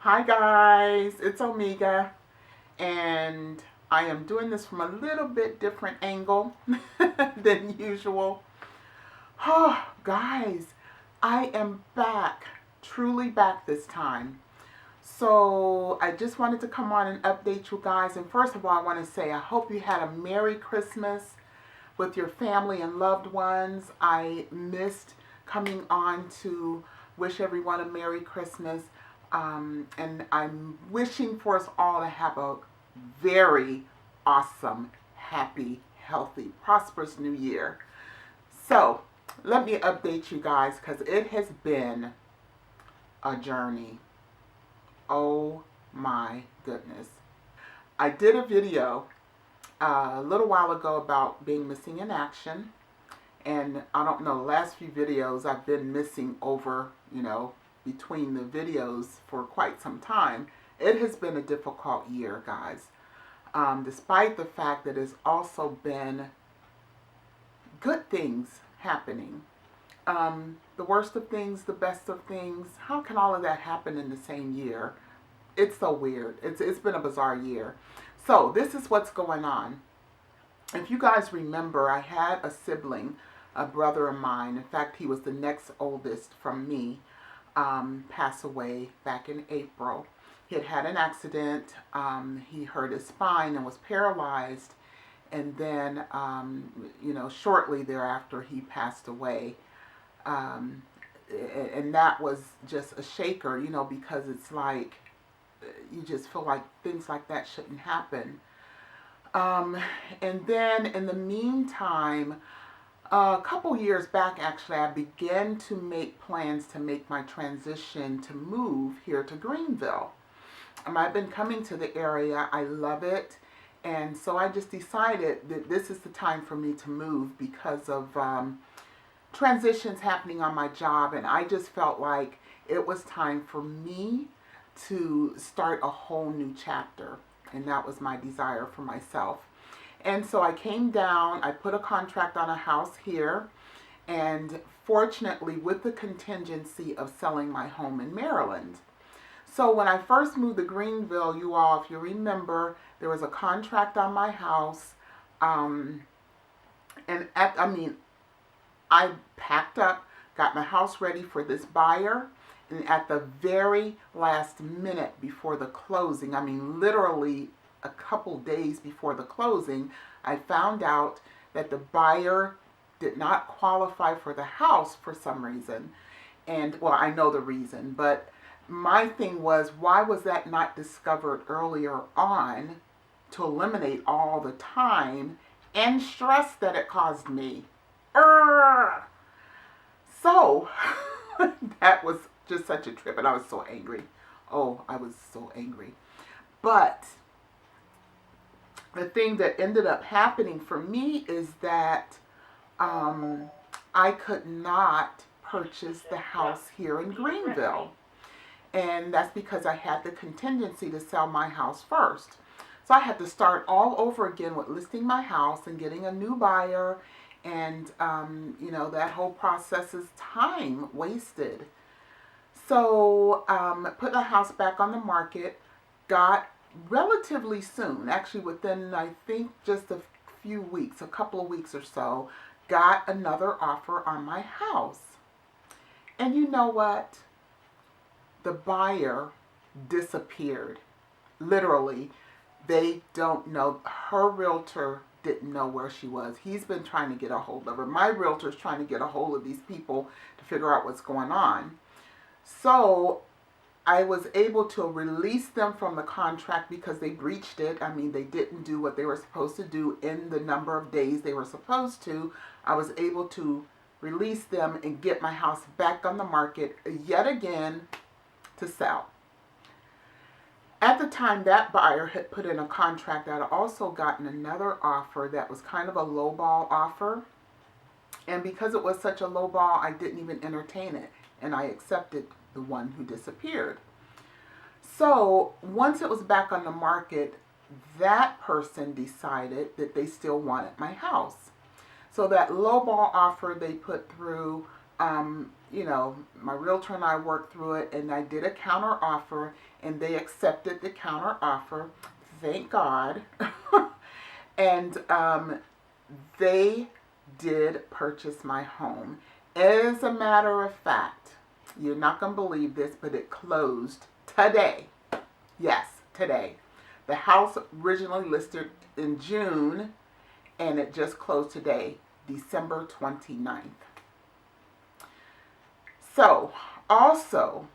Hi guys, it's Omega, and I am doing this from a little bit different angle than usual. Oh, guys, I am back, truly back this time. So I just wanted to come on and update you guys. And first of all, I want to say I hope you had a Merry Christmas with your family and loved ones. I missed coming on to wish everyone a Merry Christmas. And I'm wishing for us all to have a very awesome, happy, healthy, prosperous new year. So, let me update you guys because it has been a journey. Oh my goodness. I did a video a little while ago about being missing in action. And I don't know, the last few videos I've been missing over, between the videos for quite some time. It has been a difficult year, guys. Despite the fact that it's also been good things happening. The worst of things, the best of things. How can all of that happen in the same year? It's so weird. It's been a bizarre year. So this is what's going on. If you guys remember, I had a sibling, a brother of mine. In fact, he was the next oldest from me. Pass away back in April. He had an accident. He hurt his spine and was paralyzed. And then, shortly thereafter, he passed away. And that was just a shaker, because it's like you just feel like things like that shouldn't happen. And then in the meantime, a couple years back, actually, I began to make plans to make my transition to move here to Greenville. I've been coming to the area. I love it. And so I just decided that this is the time for me to move because of transitions happening on my job. And I just felt like it was time for me to start a whole new chapter. And that was my desire for myself. And so I came down, I put a contract on a house here, and fortunately with the contingency of selling my home in Maryland. So when I first moved to Greenville, you all, if you remember, there was a contract on my house. I packed up, got my house ready for this buyer. And at the very last minute before the closing, literally a couple days before the closing, I found out that the buyer did not qualify for the house for some reason. And, well, I know the reason, but my thing was, why was that not discovered earlier on to eliminate all the time and stress that it caused me? So, that was just such a trip, and I was so angry. Oh, I was so angry. But the thing that ended up happening for me is that I could not purchase the house here in Greenville. And that's because I had the contingency to sell my house first. So I had to start all over again with listing my house and getting a new buyer. And, that whole process is time wasted. So put the house back on the market, got relatively soon, actually within, I think, just a few weeks, a couple of weeks or so, got another offer on my house. And you know what? The buyer disappeared. Literally, they don't know. Her realtor didn't know where she was. He's been trying to get a hold of her. My realtor's trying to get a hold of these people to figure out what's going on. So I was able to release them from the contract because they breached it. They didn't do what they were supposed to do in the number of days they were supposed to. I was able to release them and get my house back on the market yet again to sell. At the time, that buyer had put in a contract. I'd also gotten another offer that was kind of a lowball offer. And because it was such a lowball, I didn't even entertain it. And I accepted the one who disappeared. So once it was back on the market, that person decided that they still wanted my house. So that lowball offer they put through you know, my realtor and I worked through it, and I did a counter offer, and they accepted the counter offer. Thank God. And they did purchase my home. As a matter of fact, you're not going to believe this, but it closed today. Yes, today. The house originally listed in June, and it just closed today, December 29th. So, also,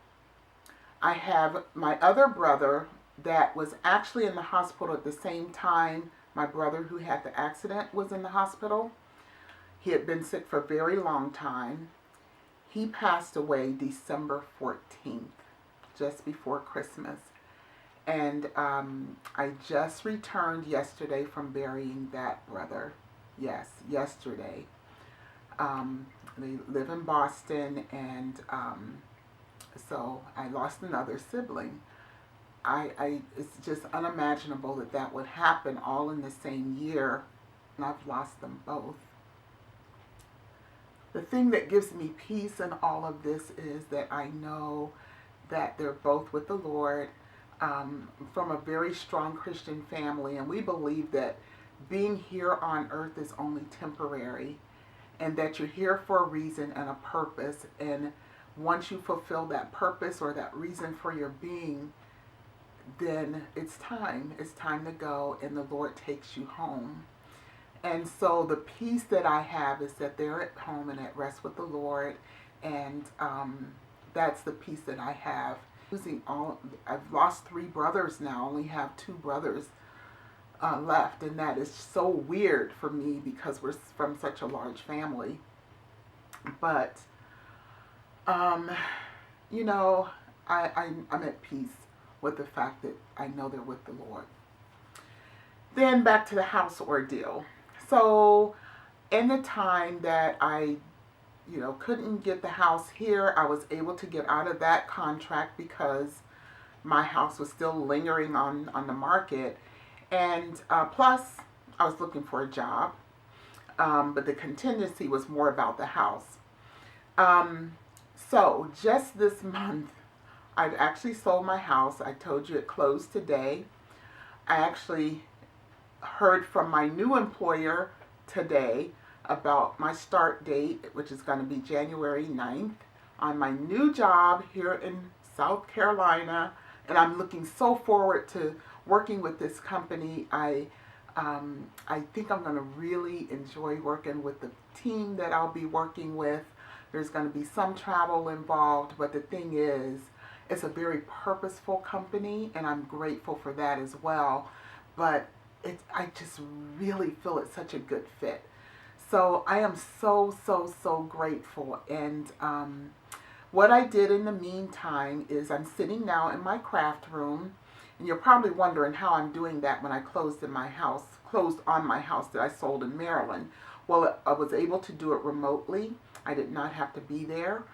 I have my other brother that was actually in the hospital at the same time my brother who had the accident was in the hospital. He had been sick for a very long time. He passed away December 14th, just before Christmas. And I just returned yesterday from burying that brother. Yes, yesterday. They live in Boston, and so I lost another sibling. It's just unimaginable that that would happen all in the same year, and I've lost them both. The thing that gives me peace in all of this is that I know that they're both with the Lord, from a very strong Christian family, and we believe that being here on earth is only temporary, and that you're here for a reason and a purpose, and once you fulfill that purpose or that reason for your being, then it's time to go, and the Lord takes you home. And so the peace that I have is that they're at home and at rest with the Lord, and that's the peace that I have. I've lost 3 brothers now. I only have 2 brothers left, and that is so weird for me because we're from such a large family. But you know, I'm at peace with the fact that I know they're with the Lord. Then back to the house ordeal. So in the time that I, couldn't get the house here, I was able to get out of that contract because my house was still lingering on the market. And plus, I was looking for a job. But the contingency was more about the house. So just this month, I've actually sold my house. I told you it closed today. I actually heard from my new employer today about my start date, which is going to be January 9th, on my new job here in South Carolina. And I'm looking so forward to working with this company. I think I'm going to really enjoy working with the team that I'll be working with. There's going to be some travel involved, but the thing is, it's a very purposeful company, and I'm grateful for that as well. But I just really feel it's such a good fit. So I am so grateful. And what I did in the meantime is I'm sitting now in my craft room, and you're probably wondering how I'm doing that when I closed on my house that I sold in Maryland. Well, I was able to do it remotely. I did not have to be there.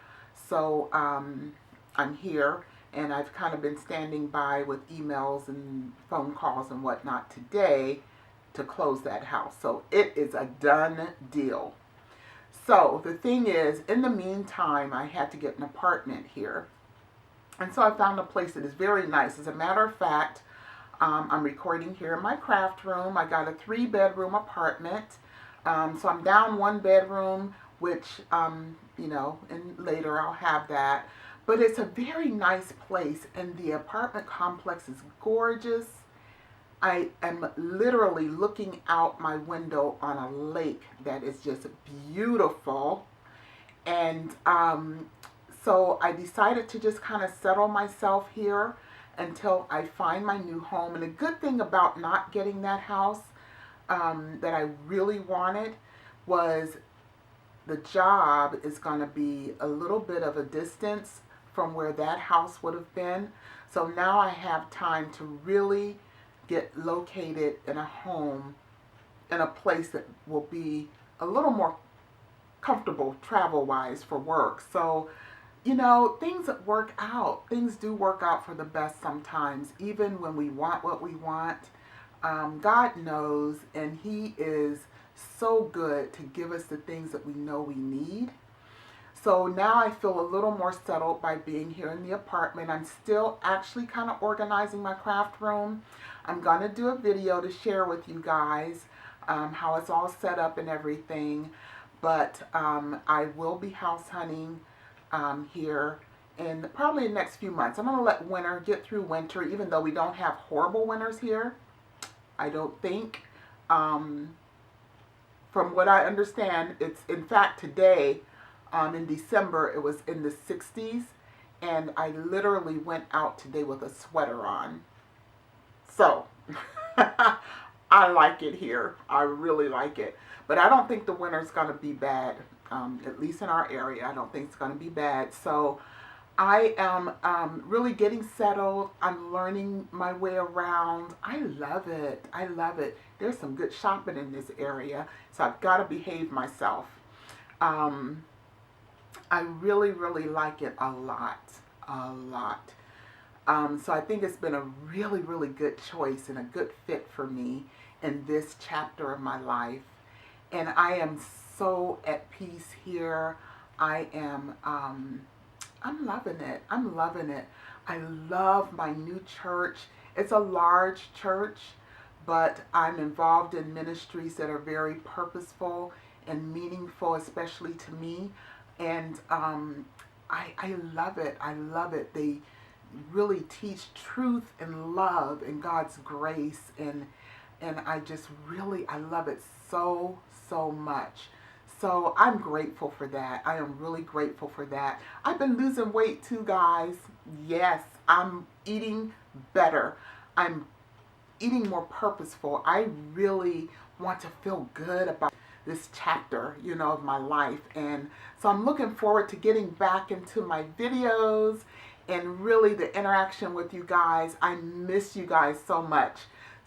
So I'm here, and I've kind of been standing by with emails and phone calls and whatnot today to close that house. So it is a done deal. So the thing is, in the meantime, I had to get an apartment here. And so I found a place that is very nice. As a matter of fact, I'm recording here in my craft room. I got a 3-bedroom apartment. So I'm down 1 bedroom, which, and later I'll have that. But it's a very nice place, and the apartment complex is gorgeous. I am literally looking out my window on a lake that is just beautiful. And so I decided to just kind of settle myself here until I find my new home. And the good thing about not getting that house that I really wanted was the job is going to be a little bit of a distance from where that house would have been. So now I have time to really get located in a home, in a place that will be a little more comfortable travel-wise for work. So, things work out. Things do work out for the best sometimes, even when we want what we want. God knows, and He is so good to give us the things that we know we need. So now I feel a little more settled by being here in the apartment. I'm still actually kind of organizing my craft room. I'm going to do a video to share with you guys how it's all set up and everything. But I will be house hunting here in probably the next few months. I'm going to let winter get through winter, even though we don't have horrible winters here, I don't think. From what I understand, it's in fact today, in December, it was in the 60s, and I literally went out today with a sweater on. So, I like it here. I really like it. But I don't think the winter's going to be bad, at least in our area. I don't think it's going to be bad. So, I am really getting settled. I'm learning my way around. I love it. I love it. There's some good shopping in this area, so I've got to behave myself. I really, really like it a lot. A lot. So I think it's been a really, really good choice and a good fit for me in this chapter of my life. And I am so at peace here. I am, I'm loving it. I'm loving it. I love my new church. It's a large church, but I'm involved in ministries that are very purposeful and meaningful, especially to me. And I love it. I love it. They really teach truth and love and God's grace, and I just really, I love it so, so much. So I'm grateful for that. I am really grateful for that. I've been losing weight too, guys. Yes, I'm eating better. I'm eating more purposeful. I really want to feel good about this chapter, you know, of my life. And so I'm looking forward to getting back into my videos and really the interaction with you guys. I miss you guys so much.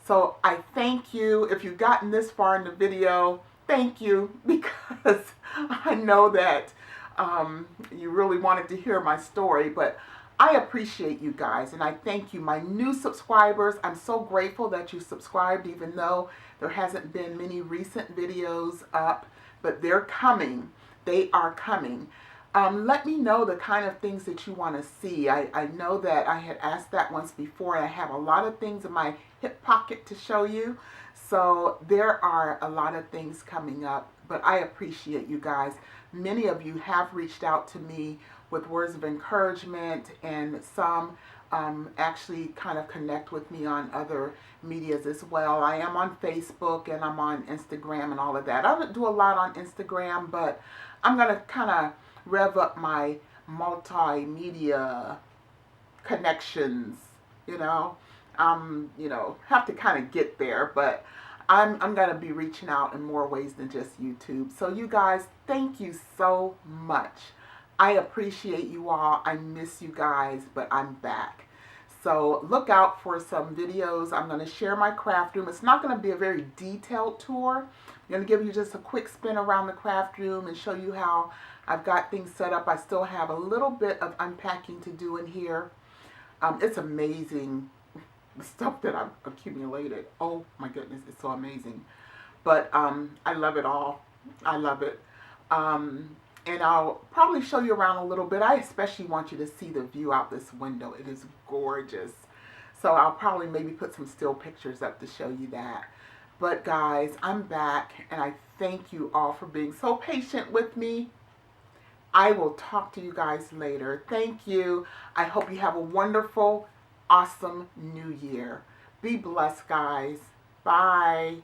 So I thank you. If you've gotten this far in the video, thank you, because I know that you really wanted to hear my story, but I appreciate you guys, and I thank you. My new subscribers, I'm so grateful that you subscribed, even though there hasn't been many recent videos up, but they're coming. They are coming. Let me know the kind of things that you want to see. I know that I had asked that once before, and I have a lot of things in my hip pocket to show you. So there are a lot of things coming up, but I appreciate you guys. Many of you have reached out to me with words of encouragement, and some actually kind of connect with me on other medias as well. I am on Facebook and I'm on Instagram and all of that. I don't do a lot on Instagram, but I'm going to kind of rev up my multimedia connections, you know. Have to kind of get there, but I'm going to be reaching out in more ways than just YouTube. So you guys, thank you so much. I appreciate you all. I miss you guys, but I'm back. So look out for some videos. I'm going to share my craft room. It's not going to be a very detailed tour. I'm going to give you just a quick spin around the craft room and show you how I've got things set up. I still have a little bit of unpacking to do in here. It's amazing, the stuff that I've accumulated. Oh my goodness, it's so amazing. But I love it all. I love it. And I'll probably show you around a little bit. I especially want you to see the view out this window. It is gorgeous. So I'll probably maybe put some still pictures up to show you that. But guys, I'm back, and I thank you all for being so patient with me. I will talk to you guys later. Thank you. I hope you have a wonderful, awesome new year. Be blessed, guys. Bye.